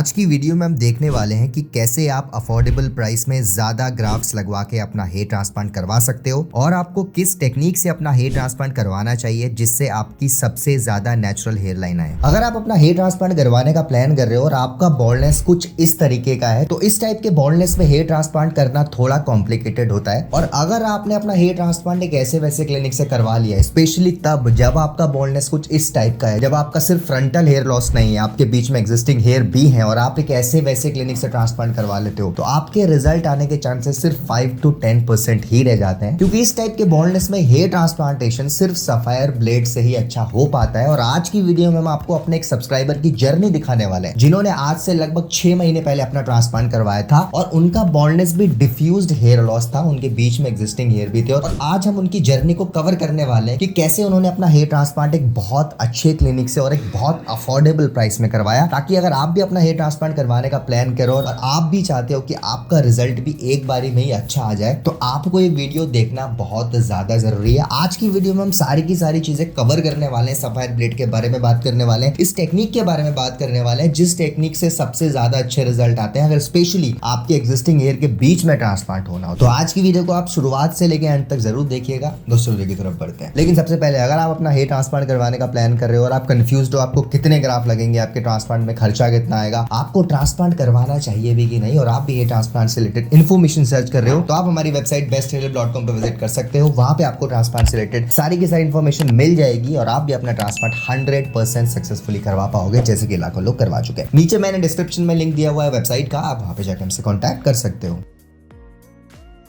आज की वीडियो में हम देखने वाले हैं कि कैसे आप अफोर्डेबल प्राइस में ज्यादा ग्राफ्ट्स लगवा के अपना हेयर ट्रांसप्लांट करवा सकते हो और आपको किस टेक्निक से अपना हेयर ट्रांसप्लांट करवाना चाहिए जिससे आपकी सबसे ज्यादा नेचुरल हेयर लाइन आए। अगर आप अपना हेयर ट्रांसप्लांट करवाने का प्लान कर रहे हो और आपका बॉल्डनेस कुछ इस तरीके का है तो इस टाइप के बॉल्डनेस में हेयर ट्रांसप्लांट करना थोड़ा कॉम्प्लिकेटेड होता है। और अगर आपने अपना हेयर ट्रांसप्लांट एक ऐसे वैसे क्लिनिक से करवा लिया है, स्पेशली तब जब आपका बॉल्डनेस कुछ इस टाइप का है, जब आपका सिर्फ फ्रंटल हेयर लॉस नहीं है, आपके बीच में एग्जिस्टिंग हेयर भी है और आप एक ऐसे वैसे क्लिनिक से ट्रांसप्लांट करवा लेते हो, तो आपके रिजल्ट आने के चांसेस सिर्फ 5 to 10% ही रह जाते हैं। क्योंकि इस टाइप के बॉल्डनेस में हेयर ट्रांसप्लांटेशन सिर्फ सफायर ब्लेड से ही अच्छा हो पाता है। और आज की वीडियो में हम आपको अपने एक सब्सक्राइबर की जर्नी दिखाने वाले हैं जिन्होंने आज से लगभग 6 महीने पहले अपना ट्रांसप्लांट करवाया था और उनका बॉल्डनेस भी डिफ्यूज्ड हेयर लॉस था, उनके बीच में एग्जिस्टिंग हेयर भी थे। और आज हम उनकी जर्नी को कवर करने वाले हैं कि कैसे उन्होंने अपना हेयर ट्रांसप्लांट एक बहुत अच्छे क्लिनिक से और एक बहुत अफोर्डेबल प्राइस में करवाया, ताकि अगर आप भी अपना हेयर ट्रांसप्लांट करवाने का प्लान करो और आप भी चाहते हो कि आपका रिजल्ट भी एक बारी में ही अच्छा आ जाए, तो आपको ये वीडियो देखना बहुत ज्यादा जरूरी है। आज की वीडियो में हम सारी की सारी चीजें कवर करने वाले हैं, सफायर ब्लेड के बारे में बात करने वाले हैं, इस टेक्निक के बारे में बात करने वाले हैं जिस टेक्निक से सबसे ज्यादा अच्छे रिजल्ट आते हैं अगर स्पेशली आपके एग्जिस्टिंग हेयर के बीच में ट्रांसप्लांट होना हो। तो आज की वीडियो को आप शुरुआत से लेकर अंत तक जरूर देखिएगा। दोस्तों वीडियो की तरफ बढ़ते हैं, लेकिन सबसे पहले अगर आप अपना हेयर ट्रांसप्लांट करवाने का प्लान कर रहे हो और आप कंफ्यूज्ड हो आपको कितने ग्राफ लगेंगे, आपके ट्रांसप्लांट में खर्चा कितना आएगा, आपको ट्रांसप्लांट करवाना चाहिए भी कि नहीं, और आप भी हेयर ट्रांसप्लांट से रिलेटेड इन्फॉर्मेशन सर्च कर रहे हो, तो आप हमारी वेबसाइट besthairlab.com पे विजिट कर सकते हो। वहां पे आपको ट्रांसप्लांट से रिलेटेड सारी की सारी इन्फॉर्मेशन मिल जाएगी और आप भी अपना ट्रांसप्लांट 100% सक्सेसफुली करवा पाओगे, जैसे कि लाखों लोग करवा चुके हैं। नीचे मैंने डिस्क्रिप्शन में लिंक दिया हुआ है वेबसाइट का, आप वहां पे जाकर हमसे कॉन्टैक्ट कर सकते हो।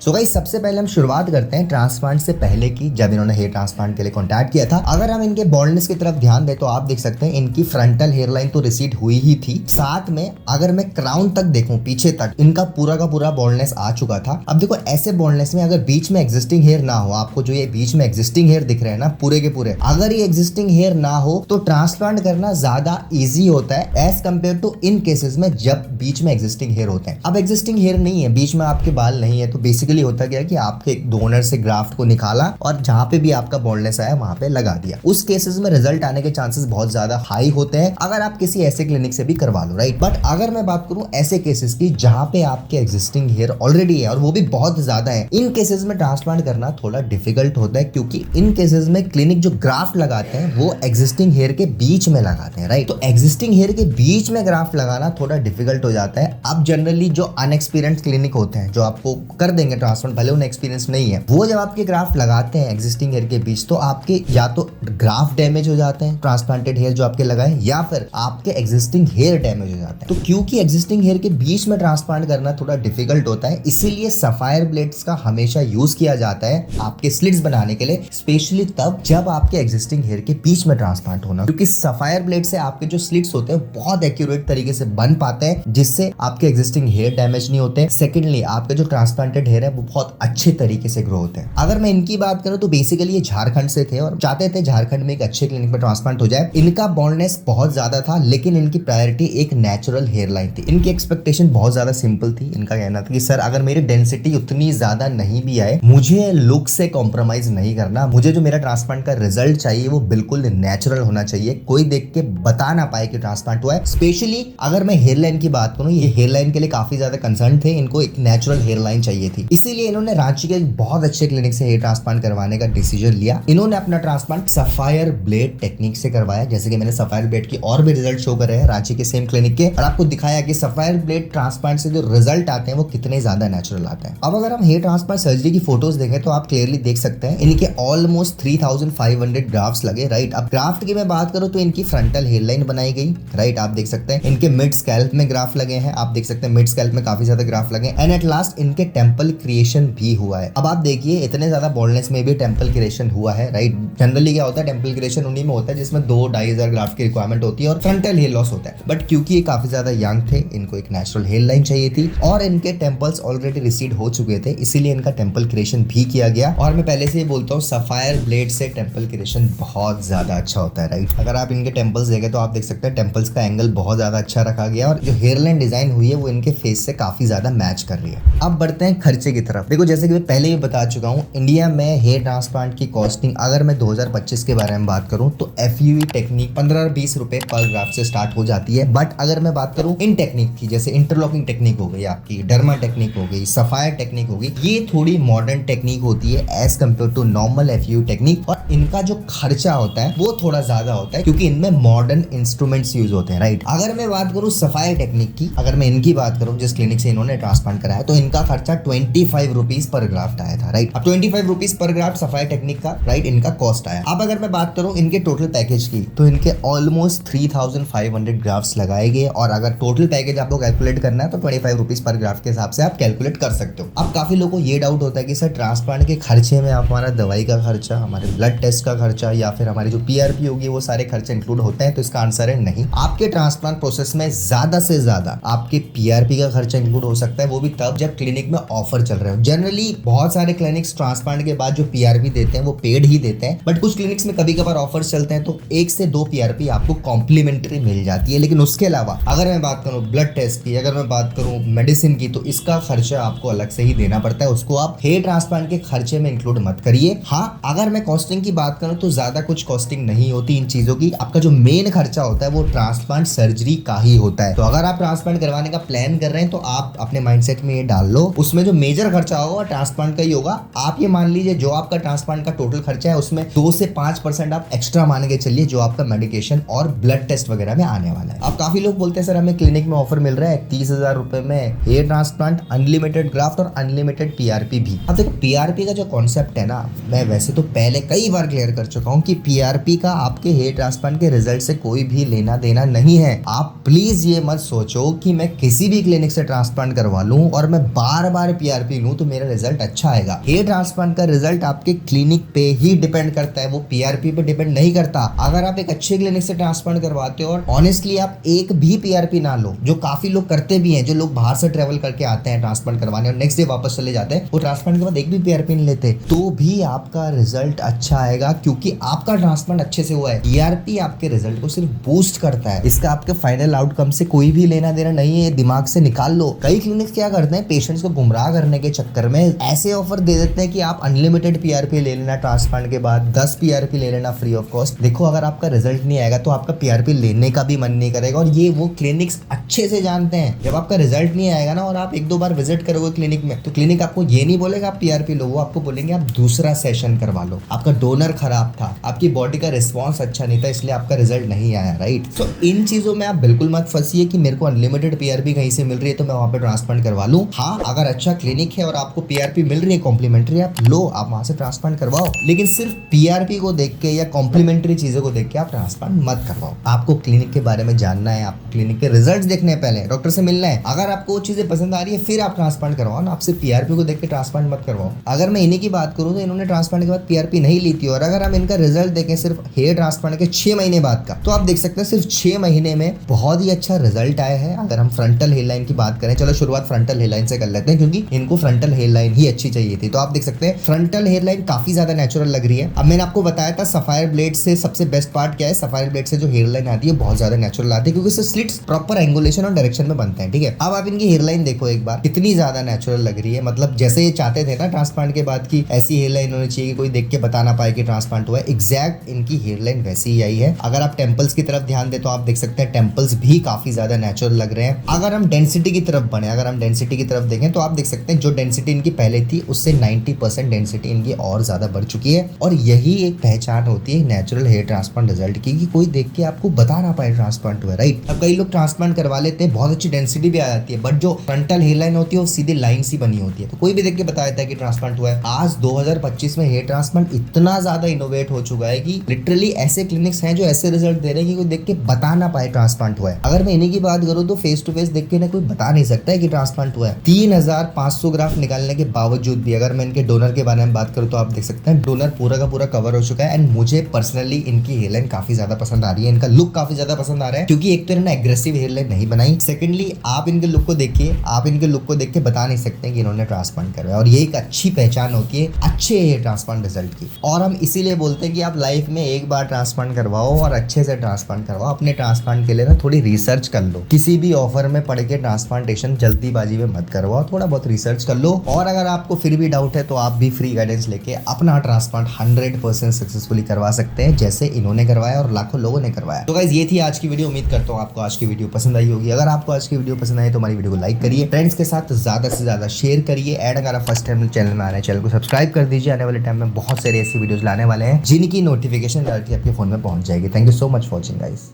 सो गाइस, सबसे पहले हम शुरुआत करते हैं ट्रांसप्लांट से पहले की, जब इन्होंने हेयर ट्रांसप्लांट के लिए कांटेक्ट किया था। अगर हम इनके बॉल्डनेस की तरफ ध्यान दें तो आप देख सकते हैं इनकी फ्रंटल हेयर लाइन तो रिसीड हुई ही थी, साथ में अगर मैं क्राउन तक देखूं पीछे तक, इनका पूरा का पूरा बॉल्डनेस आ चुका था। अब देखो, ऐसे बॉल्डनेस में अगर बीच में एग्जिस्टिंग हेयर ना हो, आपको जो ये बीच में एग्जिस्टिंग हेयर दिख रहे हैं ना पूरे के पूरे, अगर ये एग्जिस्टिंग हेयर ना हो तो ट्रांसप्लांट करना ज्यादा ईजी होता है as compare to in cases में जब बीच में एग्जिस्टिंग हेयर होते हैं। अब एग्जिस्टिंग हेयर नहीं है, बीच में आपके बाल नहीं है, तो बेसिकली होता क्या है कि आपके डोनर से ग्राफ्ट को निकाला और जहां पे भी आपका बॉल्डनेस आया वहां पे लगा दिया। उस केसेस में रिजल्ट आने के चांसेस बहुत ज्यादा हाई होते हैं अगर आप किसी ऐसे क्लिनिक से भी करवा लो, राइट। बट अगर मैं बात करूं ऐसे केसेस की जहां पे आपके एग्जिस्टिंग हेयर ऑलरेडी है और वो भी बहुत ज्यादा है, इन केसेस में ट्रांसप्लांट करना थोड़ा डिफिकल्ट होता है, क्योंकि इन केसेस में क्लिनिक जो ग्राफ्ट लगाते हैं वो एग्जिस्टिंग हेयर के बीच में लगाते हैं, राइट। तो एग्जिस्टिंग हेयर के बीच में ग्राफ्ट लगाना थोड़ा डिफिकल्ट हो जाता है। अब जनरली जो अनएक्सपीरियंस्ड क्लिनिक होते हैं जो आपको कर देंगे ट्रांसप्लांट, भले उन्हें एक्सपीरियंस नहीं है, वो जब आपके ग्राफ्ट लगाते हैं एग्जिस्टिंग हेयर के बीच, तो आपके या तो ग्राफ्ट डैमेज हो जाते हैं ट्रांसप्लांटेड हेयर जो आपके लगाए, या फिर आपके एग्जिस्टिंग हेयर डैमेज हो जाते हैं। तो क्योंकि एग्जिस्टिंग हेयर के बीच में ट्रांसप्लांट करना थोड़ा डिफिकल्ट होता है, इसीलिए सफायर ब्लेड्स का हमेशा यूज किया जाता है आपके स्लिट्स बनाने के लिए, स्पेशली तब जब आपके एग्जिस्टिंग हेयर के बीच में ट्रांसप्लांट होना, क्योंकि सफायर ब्लेड से आपके जो स्लिट्स होते हैं बहुत एक्यूरेट तरीके से बन पाते हैं, जिससे आपके एग्जिस्टिंग हेयर डैमेज नहीं होते। सेकेंडली, आपके जो ट्रांसप्लांटेड हेयर है वो बहुत अच्छे तरीके से ग्रो होते हैं। अगर मैं इनकी बात करूं तो बेसिकली ये झारखंड से थे और चाहते थे झारखंड में एक अच्छे क्लिनिक में ट्रांसप्लांट हो जाए। इनका बॉल्डनेस बहुत ज्यादा था, लेकिन इनकी प्रायोरिटी एक नेचुरल हेयर लाइन थी। इनकी एक्सपेक्टेशन बहुत ज्यादा सिंपल थी। इनका कहना था कि सर, अगर मेरी डेंसिटी उतनी ज्यादा नहीं भी आए, मुझे लुक से कॉम्प्रोमाइज नहीं करना, मुझे जो मेरा ट्रांसप्लांट का रिजल्ट चाहिए वो बिल्कुल नेचुरल होना चाहिए, कोई देख के बता ना पाए कि ट्रांसप्लांट हुआ है। स्पेशली अगर मैं हेयर लाइन की बात करूं, ये हेयर लाइन के लिए काफी ज्यादा कंसर्न थे, इनको एक नेचुरल हेयर लाइन चाहिए थी। इसीलिए इन्होंने रांची के एक बहुत अच्छे क्लिनिक से हेयर ट्रांसप्लांट करवाने का डिसीजन लिया। इन्होंने अपना ट्रांसप्लांट सफायर ब्लेड टेक्निक से करवाया, जैसे कि मैंने सफायर ब्लेड की और भी रिजल्ट शो करे हैं रांची के सेम क्लिनिक के, और आपको दिखाया कि सफायर ब्लेड ट्रांसप्लांट से जो रिजल्ट आते हैं वो कितने ज्यादा नेचुरल आते हैं। अब अगर हम हेयर ट्रांसप्लांट सर्जरी की फोटोज देखें तो आप क्लियरली देख सकते हैं इनके ऑलमोस्ट 3500 ग्राफ्ट लगे, राइट। अब ग्राफ्ट की मैं बात करूं तो इनकी फ्रंटल हेयर लाइन बनाई गई, राइट। आप देख सकते हैं इनके मिड स्कैल्प में ग्राफ लगे हैं, आप देख सकते हैं मिड स्कैल्प में काफी ज्यादा ग्राफ लगे, एंड एट लास्ट इनके टेम्पल क्रिएशन भी हुआ है। अब आप देखिए इतने ज्यादा बॉल्डनेस में भी टेम्पल क्रिएशन हुआ है, राइट। जनरली क्या होता है, टेम्पल क्रिएशन उन्हीं में होता है जिसमें 2-2.5 ग्राफ्ट की रिक्वायरमेंट होती है और फ्रंटल हेयर लॉस होता है। बट क्योंकि ये काफी ज्यादा यंग थे, इनको एक नेचुरल हेयर लाइन चाहिए थी और इनके टेम्पल्स ऑलरेडी रिसीड हो चुके थे, इसीलिए इनका टेम्पल क्रिएशन भी किया गया। और मैं पहले से ही बोलता हूँ, सफायर ब्लेड से टेम्पल क्रिएशन बहुत ज्यादा अच्छा होता है, राइट। अगर आप इनके टेम्पल्स देखें तो आप देख सकते हैं टेम्पल्स का एंगल बहुत ज्यादा अच्छा रखा गया और जो हेयर लाइन डिजाइन हुई है वो इनके फेस से काफी ज्यादा मैच कर रही है। अब बढ़ते हैं खर्चे खर्चे की तरफ देखो, जैसे कि मैं पहले भी बता चुका हूँ, इंडिया में हेयर ट्रांसप्लांट की कॉस्टिंग अगर मैं 2025 के बारे में बात करूँ तो FUE टेक्निक 15-20 रुपए पर ग्राफ्ट से स्टार्ट हो जाती है। बट अगर मैं बात करूँ इन टेक्निक की, जैसे इंटरलॉकिंग टेक्निक हो गई, आपकी डर्मा टेक्निक हो गई, सफायर टेक्निक हो गई, ये थोड़ी मॉडर्न टेक्निक होती है as compare to normal FUE technique, और इनका जो खर्चा होता है वो थोड़ा ज्यादा होता है क्योंकि इनमें मॉडर्न इंस्ट्रूमेंट्स यूज होते हैं, राइट। अगर मैं बात करूँ सफायर टेक्निक की, अगर मैं इनकी बात करूँ जिस क्लिनिक से इन्होंने ट्रांसप्लांट कराया, तो इनका खर्चा 25 रुपीज पर ग्राफ्ट आया था, राइट। अब 25 rupees per graft sapphire technique का, राइट, इनका कॉस्ट आया। अब अगर मैं बात करूँ इनके टोटल पैकेज की, तो इनके ऑलमोस्ट 3500 ग्राफ्ट लगाए गए, और अगर टोटल पैकेज आपको कैलकुलेट करना है तो 25 रुपीज पर ग्राफ्ट के हिसाब से आप कैलकुलेट कर सकते हो। अब काफी लोगों को ये डाउट होता है कि सर ट्रांसप्लांट के खर्चे में हमारा दवाई का खर्चा, हमारे ब्लड टेस्ट का खर्चा या फिर हमारी जो PRP होगी वो सारे खर्चे इंक्लूड होते हैं, तो इसका आंसर है नहीं। आपके ट्रांसप्लांट प्रोसेस में ज्यादा से ज्यादा आपके PRP का खर्चा इंक्लूड हो सकता है, वो भी तब जब क्लिनिक में ऑफर चल रहे हो। जनरली बहुत सारे क्लिनिक्स ट्रांसप्लांट के बाद जो PRP देते हैं वो पेड ही देते हैं, बट कुछ क्लिनिक्स में कभी कभार ऑफर्स चलते हैं तो 1 से 2 PRP आपको कॉम्प्लीमेंट्री मिल जाती है। लेकिन उसके अलावा अगर मैं बात करूं ब्लड टेस्ट की, अगर मैं बात करूं मेडिसिन की, तो इसका खर्चा आपको अलग से ही देना पड़ता है, उसको आप हेयर ट्रांसप्लांट के खर्चे में इंक्लूड मत करिए। हाँ, अगर मैं कॉस्टिंग की बात करूं तो ज्यादा कुछ कॉस्टिंग नहीं होती इन चीजों की। आपका जो मेन खर्चा होता है वो ट्रांसप्लांट सर्जरी का ही होता है। तो अगर आप ट्रांसप्लांट करवाने का प्लान कर रहे हैं तो आप अपने माइंडसेट में ये डाल लो, उसमें जो मेजर खर्चा होगा ट्रांसप्लांट का ही होगा। आप ये मान लीजिए जो आपका ट्रांसप्लांट का टोटल खर्चा है उसमें 2 से 5% आप एक्स्ट्रा मान के चलिए, जो आपका मेडिकेशन और ब्लड टेस्ट वगैरह में आने वाला है। अब काफी लोग बोलते हैं सर हमें क्लिनिक में ऑफर मिल रहा है 30,000 रुपए में हेयर ट्रांसप्लांट, अनलिमिटेड ग्राफ्ट और अनलिमिटेड PRP भी। अब देखो PRP का जो कॉन्सेप्ट है ना, मैं वैसे तो पहले कई बार क्लियर कर चुका हूँ कि PRP का आपके हेयर ट्रांसप्लांट के रिजल्ट से कोई भी लेना देना नहीं है। आप प्लीज ये मत सोचो कि मैं किसी भी क्लिनिक से ट्रांसप्लांट करवा लूं और मैं बार बार PRP लूं तो मेरा रिजल्ट अच्छा आएगा। हेयर ट्रांसप्लांट का रिजल्ट आपके क्लिनिक पे ही डिपेंड करता है, वो PRP पे डिपेंड नहीं करता। अगर आप एक अच्छे क्लिनिक से ट्रांसप्लांट करवाते हो और ऑनेस्टली आप एक भी PRP ना लो, जो काफी लोग करते भी हैं, जो लोग बाहर से ट्रेवल करके आते हैं ट्रांसप्लांट करवाने और नेक्स्ट डे वापस चले जाते हैं, वो ट्रांसप्लांट के बाद एक भी PRP नहीं लेते, तो भी आपका रिजल्ट अच्छा आएगा क्योंकि आपका ट्रांसप्लांट अच्छे से हुआ है। PRP आपके रिजल्ट को सिर्फ बूस्ट करता है, इसका आपके फाइनल आउटकम से कोई भी लेना देना नहीं है, दिमाग से निकाल लो। कई क्लिनिक्स क्या करते हैं, पेशेंट्स को गुमराह करने के चक्कर में ऐसे ऑफर दे देते हैं कि आप अनलिमिटेड PRP ले लेना, ट्रांसप्लांट के बाद 10 PRP ले लेना फ्री ऑफ कॉस्ट। देखो अगर आपका रिजल्ट नहीं आएगा तो आपका PRP लेने का भी मन नहीं करेगा, और ये वो क्लिनिक्स अच्छे से जानते हैं। जब आपका रिजल्ट नहीं आएगा ना और आप 1-2 बार विजिट करोगे क्लिनिक में, तो क्लिनिक आपको ये नहीं बोलेगा आप PRP लो, वो आपको बोलेंगे आप दूसरा सेशन करवा लो, आपका डोनर खराब था, आपकी बॉडी का रिस्पॉन्स अच्छा नहीं था, इसलिए आपका रिजल्ट नहीं आया, राइट। तो इन चीजों में आप बिल्कुल मत फंसिए कि मेरे को अनलिमिटेड PRP कहीं से मिल रही है तो मैं वहां पे ट्रांसप्लांट करवा लूं। हाँ, अगर अच्छा क्लिनिक है और आपको PRP मिल रही है कॉम्प्लीमेंट्री, आप लो, आप वहां से ट्रांसप्लांट करवाओ, लेकिन सिर्फ PRP को देख के या कॉम्प्लीमेंट्री चीजों को देख के आप ट्रांसप्लांट मत करवाओ। आपको क्लिनिक के बारे में जानना है, आपको क्लिनिक के रिजल्ट देखने हैं, पहले डॉक्टर से मिलना है। अगर आपको वो चीजें पसंद आ रही है फिर आप ट्रांसप्लांट करवाओ ना, आप सिर्फ PRP को देख के ट्रांसप्लांट मत करवाओ। अगर मैं इन्हीं की बात करूं तो इन्होंने ट्रांसप्लांट के बाद PRP नहीं ली थी, और अगर हम इनका रिजल्ट देखें सिर्फ हेयर ट्रांसप्लांट के 6 महीने बाद का, तो आप देख सकते हैं सिर्फ 6 महीने में बहुत ही अच्छा रिजल्ट आया है। अगर हम फ्रंटल हेयर लाइन की बात करें, चलो शुरुआत फ्रंटल हेयर लाइन से कर लेते हैं क्योंकि इनको फ्रंटल हेयर लाइन ही अच्छी चाहिए थी। तो आप देख सकते हैं फ्रंटल हेयर लाइन काफी ज्यादा नेचुरल लग रही है। अब मैंने आपको बताया था सफायर ब्लेड से सबसे बेस्ट पार्ट क्या है, सफायर ब्लेड से जो हेयर लाइन आती है बहुत ज्यादा नेचुरल आती है क्योंकि इससे स्लिट्स प्रॉपर एंगुलेशन और डायरेक्शन में बनते हैं, ठीक है। अब आप इनकी हेयर लाइन देखो एक बार, कितनी ज्यादा नेचुरल लग रही है, मतलब जैसे ये चाहते थे ना ट्रांसप्लांट के बाद की ऐसी हेयर लाइन होनी चाहिए कि कोई देख के बता ना पाए कि ट्रांसप्लांट हुआ है, एग्जैक्ट इनकी हेयर लाइन वैसी ही आई है। अगर आप टेम्पल्स की तरफ ध्यान दे तो आप देख सकते हैं टेम्पल्स भी काफी ज्यादा नेचुरल लग रहे हैं। अगर हम डेंसिटी की तरफ बढ़े, अगर हम डेंसिटी की तरफ देखें तो आप देख सकते हैं जो डेंसिटी इनकी पहले थी उससे 90% डेंसिटी इनकी और ज्यादा बढ़ चुकी है, और यही एक पहचान होती है नेचुरल हेयर ट्रांसप्लांट रिजल्ट की, कि कोई देख के आपको बता ना पाए ट्रांसप्लांट हुआ, राइट। अब कई लोग ट्रांसप्लांट करवा लेते हैं, बहुत अच्छी डेंसिटी भी आ जाती है, बट जो फ्रंटल हेयर लाइन होती है वो सीधी लाइन सी बनी होती है, तो कोई भी देख के बता देता है कि ट्रांसप्लांट हुआ है। आज 2025 में हेयर ट्रांसप्लांट इतना ज्यादा इनोवेट हो चुका है कि लिटरली ऐसे क्लिनिक्स हैं जो ऐसे रिजल्ट दे रहे हैं कि कोई देख के बता ना पाए ट्रांसप्लांट हुआ है। अगर मैं इन्हीं की बात करूं तो फेस टू फेस देख के ना कोई बता नहीं सकता है कि ट्रांसप्लांट हुआ है। 3500 ग्राफ निकालने के बावजूद भी अगर मैं इनके डोनर के बारे में बात करूं तो आप देख सकते हैं डोनर पूरा का पूरा कवर हो चुका है, एंड मुझे पर्सनली इनकी हेयर लाइन काफी ज्यादा पसंद आ रही है, इनका लुक काफी ज्यादा पसंद आ रहा है, क्योंकि एक तो इन्होंने एग्रेसिव हेयर लाइन नहीं बनाई, सेकंडली आप इनके लुक को देखिए, आप इनके लुक को देख के बता नहीं सकते कि इन्होंने ट्रांसप्लांट करवाया, और ये एक अच्छी पहचान होती है अच्छे हेयर ट्रांसप्लांट रिजल्ट की। और हम इसीलिए बोलते हैं कि आप लाइफ में एक बार ट्रांसप्लांट करवाओ और अच्छे से ट्रांसप्लांट करवाओ। अपने ट्रांसप्लांट के लिए ना थोड़ी रिसर्च कर लो, किसी भी ऑफर में पढ़ के ट्रांसप्लांटेशन जल्दीबाजी में मत करवाओ, थोड़ा बहुत रिसर्च सर्च कर लो। और अगर आपको फिर भी डाउट है तो आप भी फ्री गाइडेंस लेके अपना ट्रांसप्लांट 100% सक्सेसफुली करवा सकते हैं, जैसे इन्होंने करवाया और लाखों लोगों ने करवाया। तो गाइस ये थी आज की वीडियो। उम्मीद करता हूँ आपको आज की वीडियो पसंद आई होगी। अगर आपको आज की वीडियो पसंद आई तो हमारी वीडियो को लाइक करिए, फ्रेंड्स के साथ ज्यादा से ज्यादा शेयर करिए। एंड अगर आप फर्स्ट टाइम चैनल में आ रहे हैं, चैनल को सब्सक्राइब कर दीजिए। आने वाले टाइम में बहुत सारी ऐसी वीडियोस लाने वाले हैं जिनकी नोटिफिकेशन डायरेक्टली आपके फोन में पहुंच जाएगी। Thank you so much for watching guys.